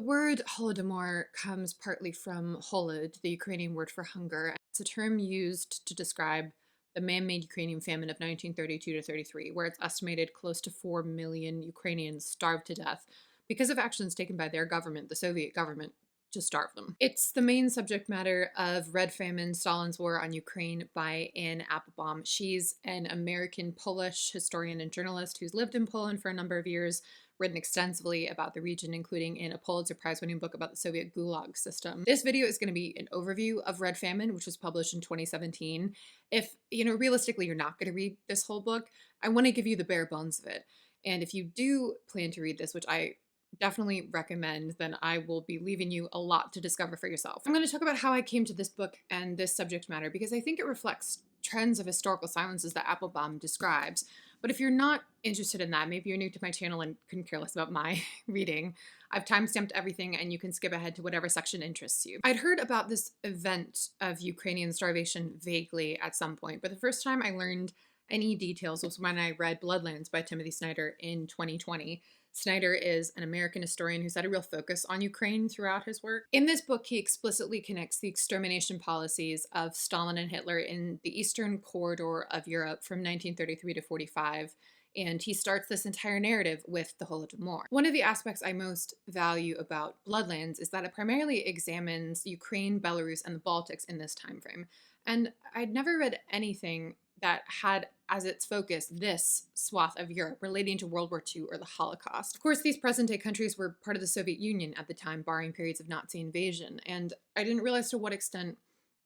The word Holodomor comes partly from Holod, the Ukrainian word for hunger. It's a term used to describe the man-made Ukrainian famine of 1932 to 33, where it's estimated close to 4 million Ukrainians starved to death because of actions taken by their government, the Soviet government, to starve them. It's the main subject matter of Red Famine, Stalin's War on Ukraine by Anne Applebaum. She's an American-Polish historian and journalist who's lived in Poland for a number of years, written extensively about the region, including in a Pulitzer Prize-winning book about the Soviet Gulag system. This video is going to be an overview of Red Famine, which was published in 2017. If, realistically, you're not going to read this whole book, I want to give you the bare bones of it. And if you do plan to read this, which I definitely recommend, then I will be leaving you a lot to discover for yourself. I'm going to talk about how I came to this book and this subject matter because I think it reflects trends of historical silences that Applebaum describes. But if you're not interested in that, maybe you're new to my channel and couldn't care less about my reading, I've timestamped everything and you can skip ahead to whatever section interests you. I'd heard about this event of Ukrainian starvation vaguely at some point, but the first time I learned any details was when I read Bloodlands by Timothy Snyder in 2020. Snyder is an American historian who's had a real focus on Ukraine throughout his work. In this book, he explicitly connects the extermination policies of Stalin and Hitler in the eastern corridor of Europe from 1933 to 45, and he starts this entire narrative with the Holodomor. One of the aspects I most value about Bloodlands is that it primarily examines Ukraine, Belarus, and the Baltics in this time frame. And I'd never read anything that had as its focus this swath of Europe relating to World War II or the Holocaust. Of course, these present-day countries were part of the Soviet Union at the time, barring periods of Nazi invasion, and I didn't realize to what extent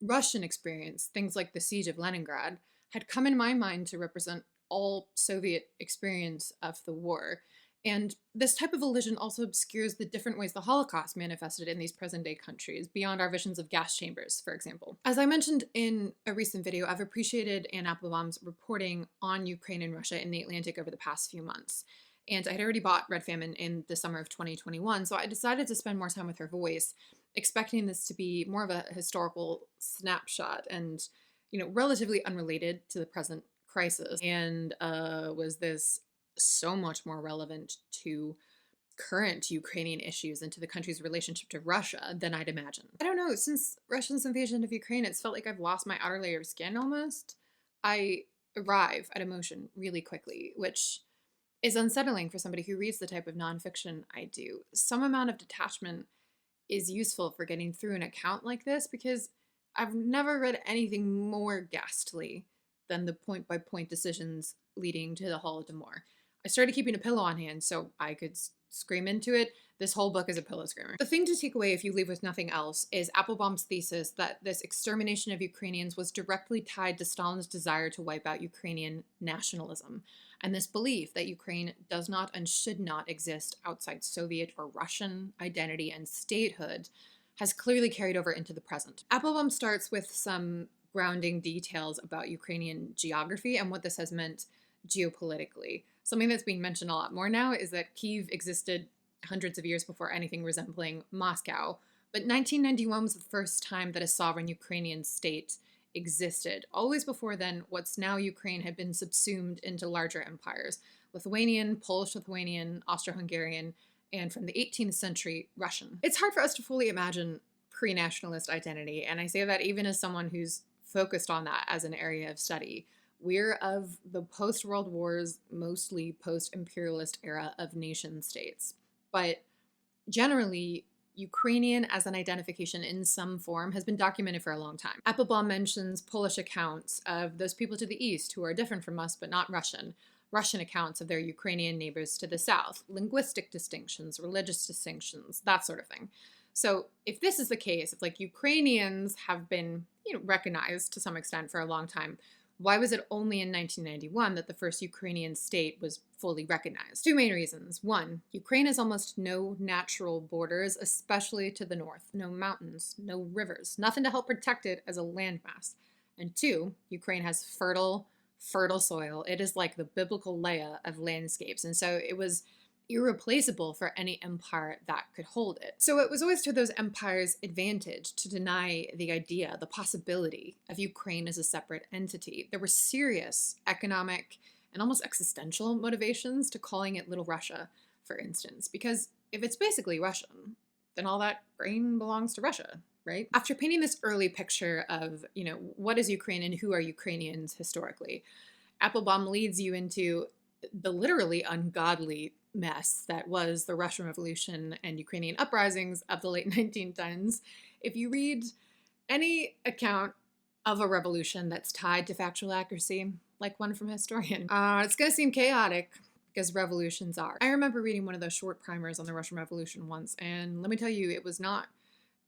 Russian experience, things like the siege of Leningrad, had come in my mind to represent all Soviet experience of the war. And this type of elision also obscures the different ways the Holocaust manifested in these present-day countries, beyond our visions of gas chambers, for example. As I mentioned in a recent video, I've appreciated Anne Applebaum's reporting on Ukraine and Russia in the Atlantic over the past few months. And I had already bought Red Famine in the summer of 2021, so I decided to spend more time with her voice, expecting this to be more of a historical snapshot and, relatively unrelated to the present crisis. And was this so much more relevant to current Ukrainian issues and to the country's relationship to Russia than I'd imagined. I don't know, since Russia's invasion of Ukraine, it's felt like I've lost my outer layer of skin almost. I arrive at emotion really quickly, which is unsettling for somebody who reads the type of nonfiction I do. Some amount of detachment is useful for getting through an account like this because I've never read anything more ghastly than the point-by-point decisions leading to the Holodomor. I started keeping a pillow on hand so I could scream into it. This whole book is a pillow screamer. The thing to take away if you leave with nothing else is Applebaum's thesis that this extermination of Ukrainians was directly tied to Stalin's desire to wipe out Ukrainian nationalism, and this belief that Ukraine does not and should not exist outside Soviet or Russian identity and statehood has clearly carried over into the present. Applebaum starts with some grounding details about Ukrainian geography and what this has meant geopolitically. Something that's being mentioned a lot more now is that Kyiv existed hundreds of years before anything resembling Moscow, but 1991 was the first time that a sovereign Ukrainian state existed. Always before then, what's now Ukraine had been subsumed into larger empires: Lithuanian, Polish-Lithuanian, Austro-Hungarian, and from the 18th century, Russian. It's hard for us to fully imagine pre-nationalist identity, and I say that even as someone who's focused on that as an area of study. We're of the post-World Wars, mostly post-imperialist era of nation states. But generally, Ukrainian as an identification in some form has been documented for a long time. Applebaum mentions Polish accounts of those people to the east who are different from us but not Russian, Russian accounts of their Ukrainian neighbors to the south, linguistic distinctions, religious distinctions, that sort of thing. So if this is the case, if Ukrainians have been, recognized to some extent for a long time, why was it only in 1991 that the first Ukrainian state was fully recognized? Two main reasons. One, Ukraine has almost no natural borders, especially to the north. No mountains, no rivers, nothing to help protect it as a landmass. And two, Ukraine has fertile soil. It is like the biblical Leia of landscapes. And so it was irreplaceable for any empire that could hold it. So it was always to those empires' advantage to deny the idea, the possibility of Ukraine as a separate entity. There were serious economic and almost existential motivations to calling it Little Russia, for instance, because if it's basically Russian, then all that grain belongs to Russia, right? After painting this early picture of, what is Ukraine and who are Ukrainians historically, Applebaum leads you into the literally ungodly mess that was the Russian Revolution and Ukrainian uprisings of the late 1910s. If you read any account of a revolution that's tied to factual accuracy, like one from Historian, it's going to seem chaotic because revolutions are. I remember reading one of those short primers on the Russian Revolution once, and let me tell you, it was not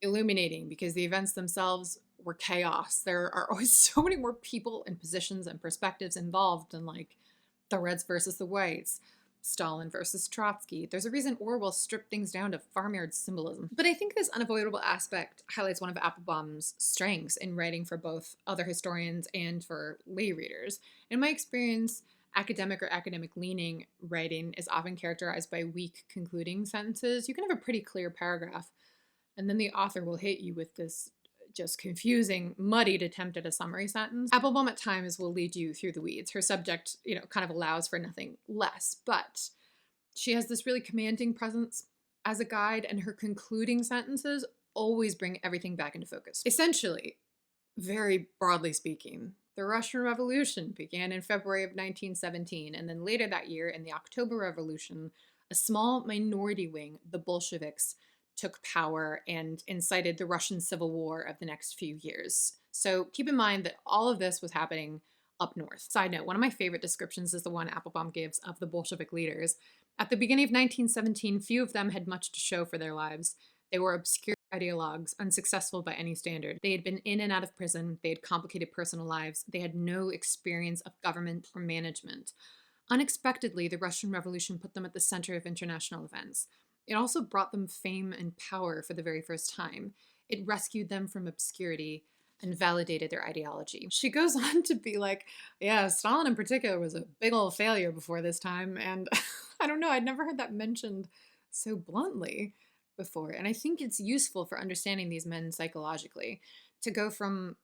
illuminating because the events themselves were chaos. There are always so many more people and positions and perspectives involved than like the Reds versus the Whites, Stalin versus Trotsky. There's a reason Orwell stripped things down to farmyard symbolism. But I think this unavoidable aspect highlights one of Applebaum's strengths in writing for both other historians and for lay readers. In my experience, academic or academic-leaning writing is often characterized by weak concluding sentences. You can have a pretty clear paragraph, and then the author will hit you with this just confusing, muddied attempt at a summary sentence. Applebaum at times will lead you through the weeds. Her subject, kind of allows for nothing less, but she has this really commanding presence as a guide, and her concluding sentences always bring everything back into focus. Essentially, very broadly speaking, the Russian Revolution began in February of 1917, and then later that year, in the October Revolution, a small minority wing, the Bolsheviks, took power and incited the Russian Civil War of the next few years. So keep in mind that all of this was happening up north. Side note, one of my favorite descriptions is the one Applebaum gives of the Bolshevik leaders. At the beginning of 1917, few of them had much to show for their lives. They were obscure ideologues, unsuccessful by any standard. They had been in and out of prison. They had complicated personal lives. They had no experience of government or management. Unexpectedly, the Russian Revolution put them at the center of international events. It also brought them fame and power for the very first time. It rescued them from obscurity and validated their ideology. She goes on to be like, yeah, Stalin in particular was a big old failure before this time. And I don't know, I'd never heard that mentioned so bluntly before. And I think it's useful for understanding these men psychologically, to go from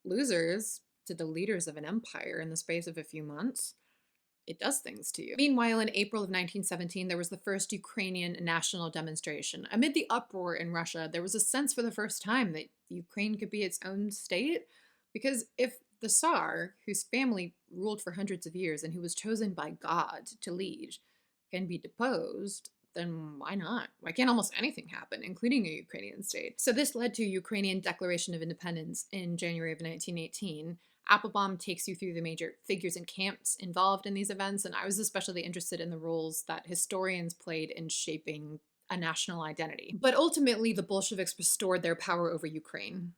losers to the leaders of an empire in the space of a few months. It does things to you. Meanwhile, in April of 1917, there was the first Ukrainian national demonstration. Amid the uproar in Russia, there was a sense for the first time that Ukraine could be its own state. Because if the Tsar, whose family ruled for hundreds of years and who was chosen by God to lead, can be deposed, then why not? Why can't almost anything happen, including a Ukrainian state? So this led to a Ukrainian Declaration of Independence in January of 1918. Applebaum takes you through the major figures and camps involved in these events, and I was especially interested in the roles that historians played in shaping a national identity. But ultimately, the Bolsheviks restored their power over Ukraine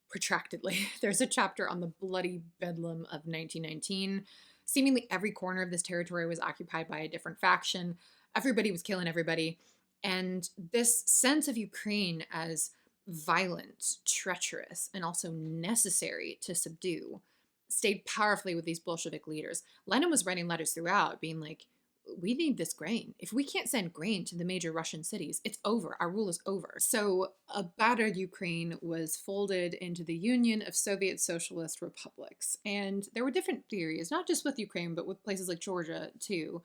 protractedly. There's a chapter on the bloody bedlam of 1919. Seemingly every corner of this territory was occupied by a different faction. Everybody was killing everybody. And this sense of Ukraine as violent, treacherous, and also necessary to subdue stayed powerfully with these Bolshevik leaders. Lenin was writing letters throughout being like, we need this grain. If we can't send grain to the major Russian cities, it's over. Our rule is over. So a battered Ukraine was folded into the Union of Soviet Socialist Republics. And there were different theories, not just with Ukraine, but with places like Georgia too,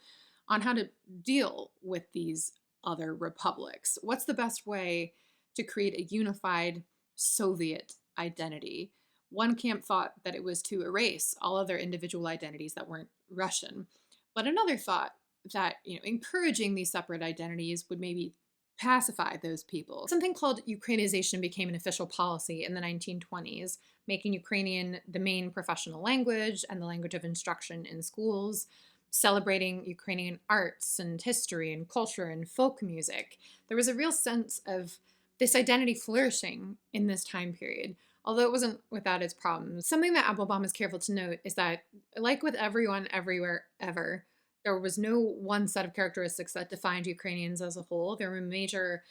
on how to deal with these other republics. What's the best way to create a unified Soviet identity? One camp thought that it was to erase all other individual identities that weren't Russian. But another thought that, encouraging these separate identities would maybe pacify those people. Something called Ukrainization became an official policy in the 1920s, making Ukrainian the main professional language and the language of instruction in schools, celebrating Ukrainian arts and history and culture and folk music. There was a real sense of this identity flourishing in this time period, although it wasn't without its problems. Something that Applebaum is careful to note is that, like with everyone, everywhere, ever, there was no one set of characteristics that defined Ukrainians as a whole. There were major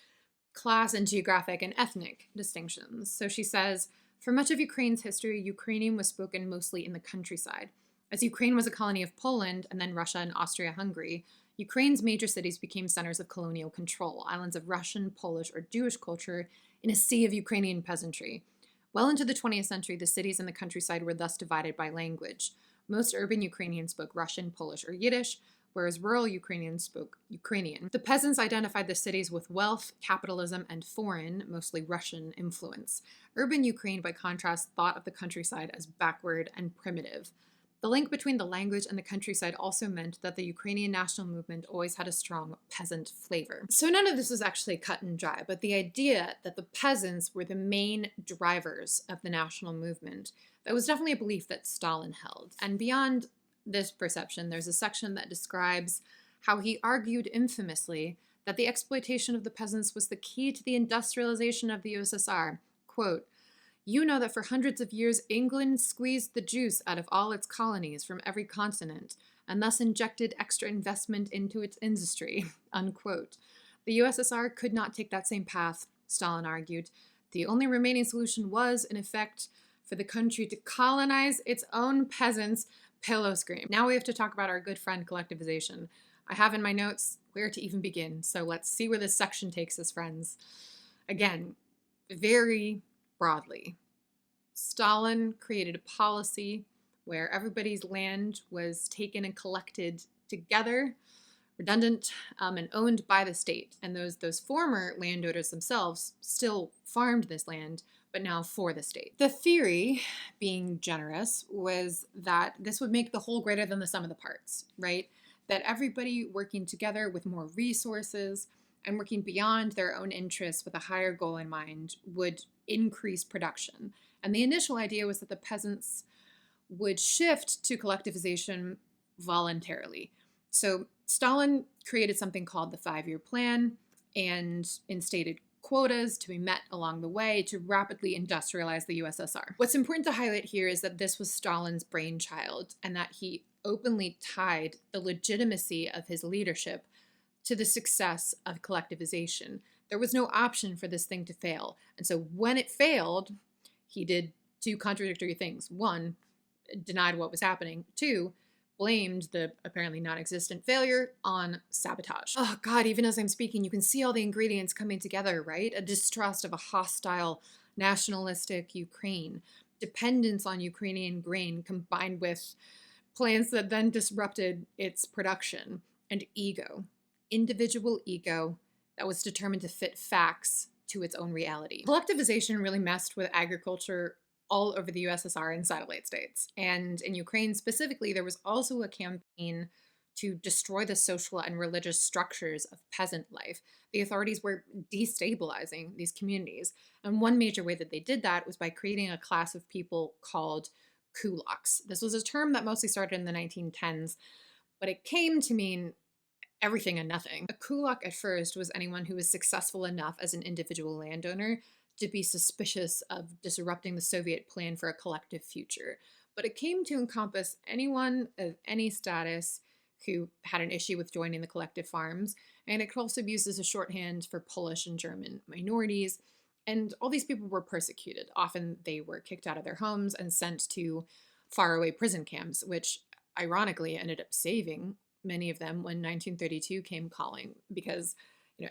class and geographic and ethnic distinctions. So she says, for much of Ukraine's history, Ukrainian was spoken mostly in the countryside. As Ukraine was a colony of Poland and then Russia and Austria-Hungary, Ukraine's major cities became centers of colonial control, islands of Russian, Polish, or Jewish culture in a sea of Ukrainian peasantry. Well into the 20th century, the cities and the countryside were thus divided by language. Most urban Ukrainians spoke Russian, Polish, or Yiddish, whereas rural Ukrainians spoke Ukrainian. The peasants identified the cities with wealth, capitalism, and foreign, mostly Russian, influence. Urban Ukraine, by contrast, thought of the countryside as backward and primitive. The link between the language and the countryside also meant that the Ukrainian national movement always had a strong peasant flavor. So none of this was actually cut and dry, but the idea that the peasants were the main drivers of the national movement, that was definitely a belief that Stalin held. And beyond this perception, there's a section that describes how he argued infamously that the exploitation of the peasants was the key to the industrialization of the USSR. Quote, "You know that for hundreds of years England squeezed the juice out of all its colonies from every continent and thus injected extra investment into its industry," unquote. The USSR could not take that same path, Stalin argued. The only remaining solution was, in effect, for the country to colonize its own peasants. Pillow scream. Now we have to talk about our good friend collectivization. I have in my notes where to even begin, so let's see where this section takes us, friends. Again, very broadly, Stalin created a policy where everybody's land was taken and collected together, redundant, and owned by the state. And those former landowners themselves still farmed this land, but now for the state. The theory, being generous, was that this would make the whole greater than the sum of the parts, right? That everybody working together with more resources and working beyond their own interests with a higher goal in mind would increase production. And the initial idea was that the peasants would shift to collectivization voluntarily. So Stalin created something called the 5-year plan and instated quotas to be met along the way to rapidly industrialize the USSR. What's important to highlight here is that this was Stalin's brainchild and that he openly tied the legitimacy of his leadership to the success of collectivization. There was no option for this thing to fail. And so when it failed, he did two contradictory things. One, denied what was happening. Two, blamed the apparently non-existent failure on sabotage. Oh God, even as I'm speaking, you can see all the ingredients coming together, right? A distrust of a hostile, nationalistic Ukraine, dependence on Ukrainian grain combined with plans that then disrupted its production, and ego, individual ego that was determined to fit facts to its own reality. Collectivization really messed with agriculture all over the USSR and satellite states. And in Ukraine specifically, there was also a campaign to destroy the social and religious structures of peasant life. The authorities were destabilizing these communities. And one major way that they did that was by creating a class of people called Kulaks. This was a term that mostly started in the 1910s, but it came to mean everything and nothing. A kulak at first was anyone who was successful enough as an individual landowner to be suspicious of disrupting the Soviet plan for a collective future. But it came to encompass anyone of any status who had an issue with joining the collective farms, and it could also be used as a shorthand for Polish and German minorities. And all these people were persecuted. Often they were kicked out of their homes and sent to faraway prison camps, which ironically ended up saving many of them when 1932 came calling, because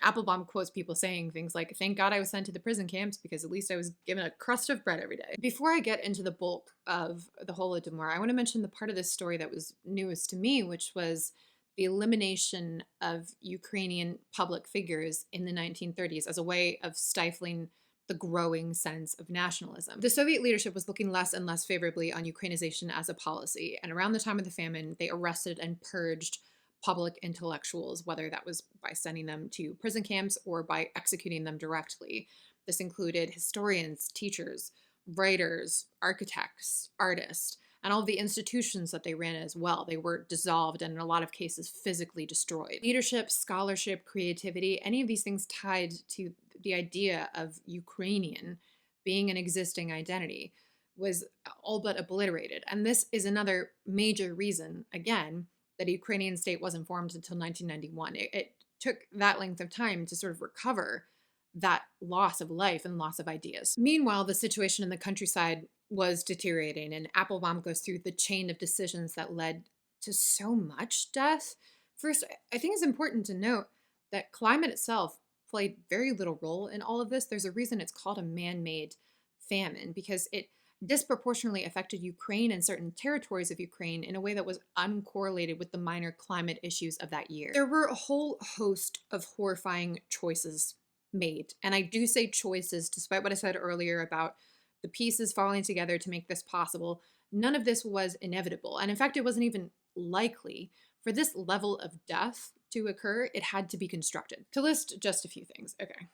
Applebaum quotes people saying things like, "Thank God I was sent to the prison camps because at least I was given a crust of bread every day." Before I get into the bulk of the Holodomor, I want to mention the part of this story that was newest to me, which was the elimination of Ukrainian public figures in the 1930s as a way of stifling the growing sense of nationalism. The Soviet leadership was looking less and less favorably on Ukrainization as a policy, and around the time of the famine, they arrested and purged public intellectuals, whether that was by sending them to prison camps or by executing them directly. This included historians, teachers, writers, architects, artists, and all of the institutions that they ran as well. They were dissolved and in a lot of cases physically destroyed. Leadership, scholarship, creativity, any of these things tied to the idea of Ukrainian being an existing identity was all but obliterated. And this is another major reason, again, that a Ukrainian state wasn't formed until 1991. It took that length of time to sort of recover that loss of life and loss of ideas. Meanwhile, the situation in the countryside was deteriorating, and Applebaum goes through the chain of decisions that led to so much death. First, I think it's important to note that climate itself played very little role in all of this. There's a reason it's called a man-made famine, because it disproportionately affected Ukraine and certain territories of Ukraine in a way that was uncorrelated with the minor climate issues of that year. There were a whole host of horrifying choices made. And I do say choices, despite what I said earlier about the pieces falling together to make this possible. None of this was inevitable. And in fact, it wasn't even likely. For this level of death to occur, it had to be constructed. To list just a few things. Okay.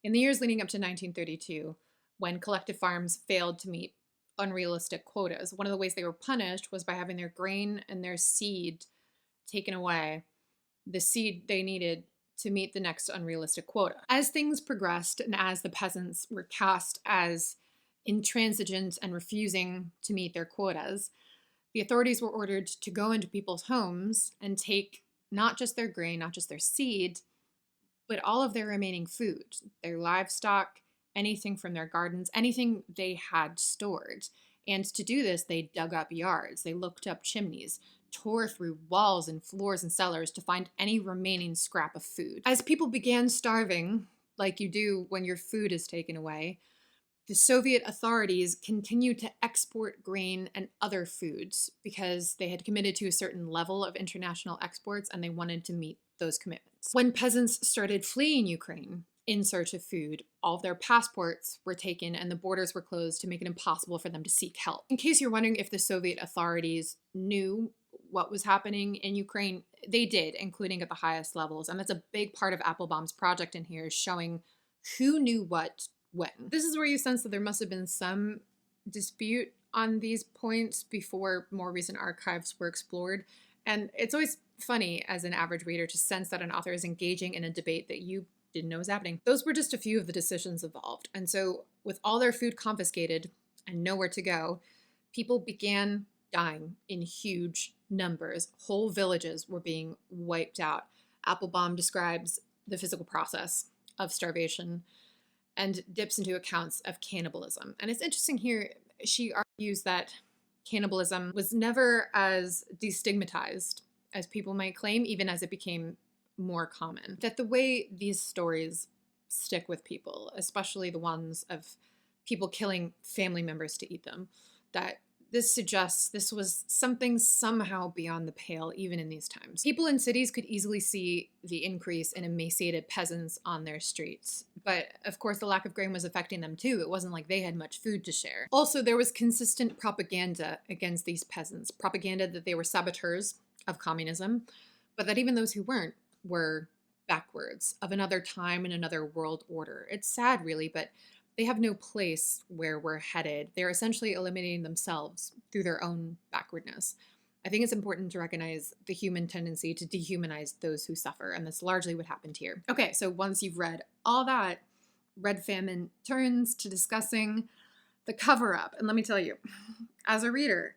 In the years leading up to 1932, when collective farms failed to meet unrealistic quotas, one of the ways they were punished was by having their grain and their seed taken away, the seed they needed to meet the next unrealistic quota. As things progressed and as the peasants were cast as intransigent and refusing to meet their quotas, the authorities were ordered to go into people's homes and take not just their grain, not just their seed, but all of their remaining food, their livestock, anything from their gardens, anything they had stored. And to do this, they dug up yards, they looked up chimneys, tore through walls and floors and cellars to find any remaining scrap of food. As people began starving, like you do when your food is taken away, the Soviet authorities continued to export grain and other foods because they had committed to a certain level of international exports and they wanted to meet those commitments. When peasants started fleeing Ukraine in search of food, all of their passports were taken and the borders were closed to make it impossible for them to seek help. In case you're wondering if the Soviet authorities knew what was happening in Ukraine, they did, including at the highest levels. And that's a big part of Applebaum's project in here, is showing who knew what when. This is where you sense that there must have been some dispute on these points before more recent archives were explored. And it's always funny as an average reader to sense that an author is engaging in a debate that you didn't know was happening. Those were just a few of the decisions involved. And so with all their food confiscated and nowhere to go, people began dying in huge numbers. Whole villages were being wiped out. Applebaum describes the physical process of starvation and dips into accounts of cannibalism. And it's interesting here, she argues that cannibalism was never as destigmatized as people might claim, even as it became more common. That the way these stories stick with people, especially the ones of people killing family members to eat them, that this suggests this was something somehow beyond the pale, even in these times. People in cities could easily see the increase in emaciated peasants on their streets. But of course, the lack of grain was affecting them too. It wasn't like they had much food to share. Also, there was consistent propaganda against these peasants, propaganda that they were saboteurs of communism, but that even those who weren't were backwards, of another time and another world order. It's sad, really, but they have no place where we're headed. They're essentially eliminating themselves through their own backwardness. I think it's important to recognize the human tendency to dehumanize those who suffer, and that's largely what happened here. Okay, so once you've read all that, Red Famine turns to discussing the cover-up. And let me tell you, as a reader,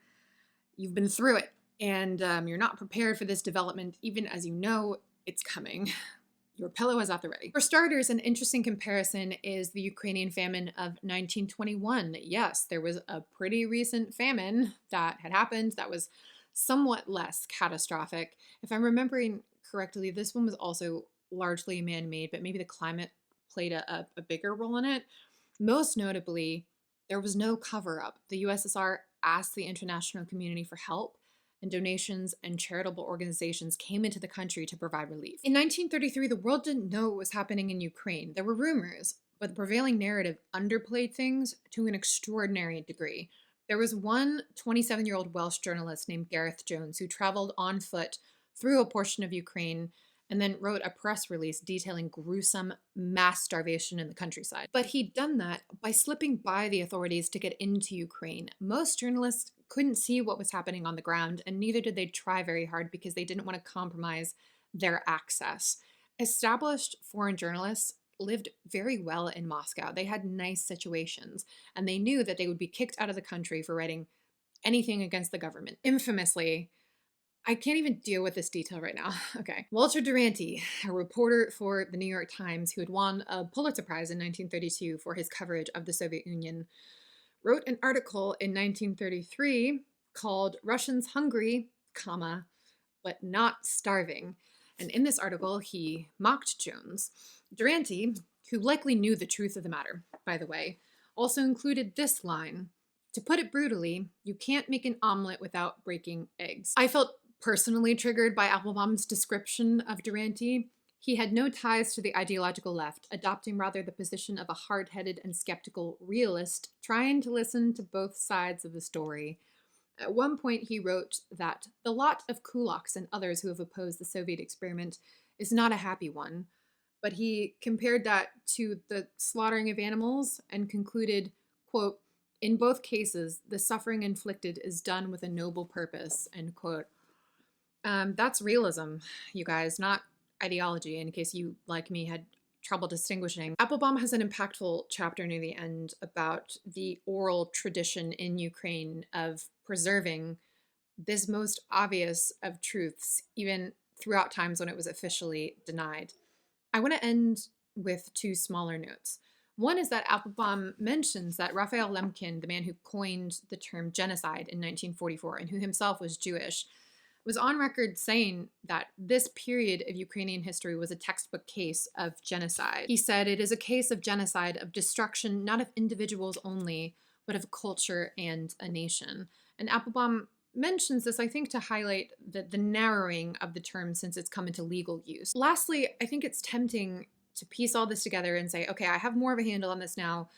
you've been through it, and you're not prepared for this development, even as you know it's coming. Your pillow is at the ready. For starters, an interesting comparison is the Ukrainian famine of 1921. Yes, there was a pretty recent famine that had happened that was somewhat less catastrophic. If I'm remembering correctly, this one was also largely man-made, but maybe the climate played a bigger role in it. Most notably, there was no cover-up. The USSR asked the international community for help, and donations and charitable organizations came into the country to provide relief. In 1933, the world didn't know what was happening in Ukraine. There were rumors, but the prevailing narrative underplayed things to an extraordinary degree. There was one 27-year-old Welsh journalist named Gareth Jones who traveled on foot through a portion of Ukraine and then wrote a press release detailing gruesome mass starvation in the countryside. But he'd done that by slipping by the authorities to get into Ukraine. Most journalists couldn't see what was happening on the ground, and neither did they try very hard because they didn't want to compromise their access. Established foreign journalists lived very well in Moscow. They had nice situations, and they knew that they would be kicked out of the country for writing anything against the government. Infamously, I can't even deal with this detail right now. Okay. Walter Duranty, a reporter for the New York Times who had won a Pulitzer Prize in 1932 for his coverage of the Soviet Union, wrote an article in 1933 called Russians Hungry, but Not Starving. And in this article, he mocked Jones. Duranty, who likely knew the truth of the matter, by the way, also included this line, To put it brutally, you can't make an omelet without breaking eggs. I felt personally triggered by Applebaum's description of Durante. He had no ties to the ideological left, adopting rather the position of a hard-headed and skeptical realist, trying to listen to both sides of the story. At one point, he wrote that the lot of Kulaks and others who have opposed the Soviet experiment is not a happy one, but he compared that to the slaughtering of animals and concluded, quote, "In both cases, the suffering inflicted is done with a noble purpose," end quote. That's realism, you guys, not ideology, in case you, like me, had trouble distinguishing. Applebaum has an impactful chapter near the end about the oral tradition in Ukraine of preserving this most obvious of truths, even throughout times when it was officially denied. I want to end with two smaller notes. One is that Applebaum mentions that Raphael Lemkin, the man who coined the term genocide in 1944 and who himself was Jewish, was on record saying that this period of Ukrainian history was a textbook case of genocide. He said, "It is a case of genocide, of destruction, not of individuals only, but of culture and a nation." And Applebaum mentions this, I think, to highlight the narrowing of the term since it's come into legal use. Lastly, I think it's tempting to piece all this together and say, okay, I have more of a handle on this now.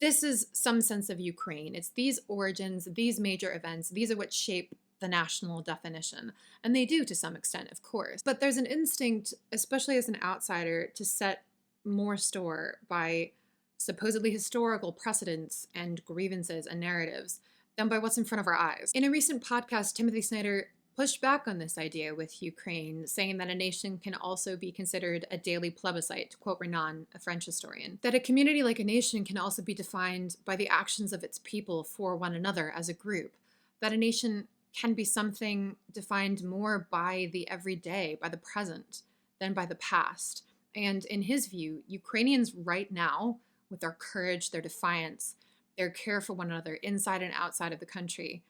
This is some sense of Ukraine. It's these origins, these major events, these are what shape the national definition. And they do to some extent, of course. But there's an instinct, especially as an outsider, to set more store by supposedly historical precedents and grievances and narratives than by what's in front of our eyes. In a recent podcast, Timothy Snyder pushed back on this idea with Ukraine, saying that a nation can also be considered a daily plebiscite, to quote Renan, a French historian. That a community like a nation can also be defined by the actions of its people for one another as a group. That a nation can be something defined more by the everyday, by the present, than by the past. And in his view, Ukrainians right now, with their courage, their defiance, their care for one another inside and outside of the country,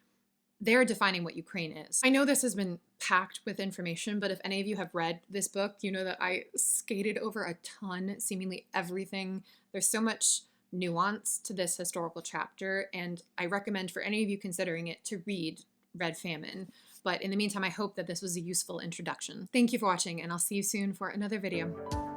they're defining what Ukraine is. I know this has been packed with information, but if any of you have read this book, you know that I skated over a ton, seemingly everything. There's so much nuance to this historical chapter, and I recommend for any of you considering it to read Red Famine. But in the meantime, I hope that this was a useful introduction. Thank you for watching, and I'll see you soon for another video.